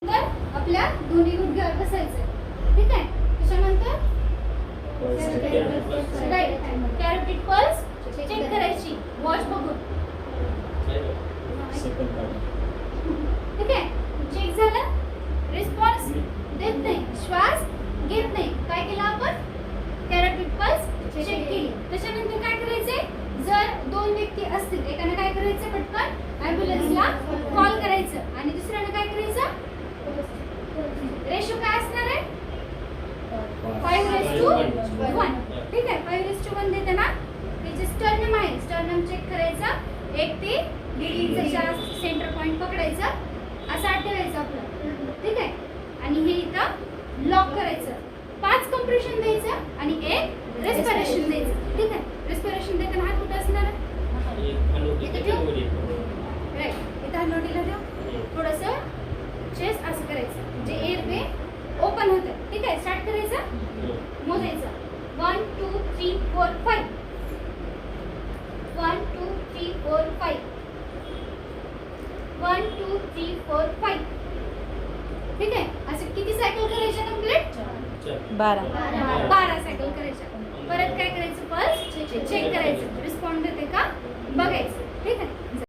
तर आपल्या दोन्ही गुडघ्यावर बसायचं. ठीक आहे. त्याच्यानंतर राईट कॅरोटिड पल्स चेक करायची वॉच बघून. ठीक आहे. चेक झालं. रिस्पॉन्स देत नाही, श्वास घेत नाही. काय केलं आपण? कॅरोटिड पल्स चेक केली. त्याच्यानंतर काय करायचंय? जर दोन व्यक्ती असतील, एकाने काय करायचं? पटकन ॲम्ब्युलन्सला कॉल करायचं आणि दुसऱ्याने काय करायचं? रेशो काय असणार आहे? 5:1. ठीक आहे. 5:1 देताना त्याचे स्टर्नम आहे, स्टर्नम चेक करायचा. 1 ते 1.5 इंचाच्या सेंटर पॉइंट पकडायचं, असं आठवायचं आपलं. ठीक आहे. आणि हे इथं लॉक करायचं. 5 कंप्रेशन द्यायचं आणि 1 रेस्पिरेशन द्यायचं. ठीक आहे. रेस्पिरेशन देताना हात कुठं असणार आहे? इथं ठेव. राईट. इथं हनवटीला ठेव. थोडंसं चेस्ट असं करायचं, जे एअरवे ओपन होतं. ठीक आहे. स्टार्ट करायचं. मोजायचं. 1 2 3 4 5. 1 2 3 4 5. 1 2 3 4 5. ठीक आहे. असे किती सायकल करायच्या कंप्लीट? 12 सायकल करायच्या. परत काय करायचं? पल्स चेक करायचं. रिस्पॉन्ड देते का बघायचं. ठीक आहे.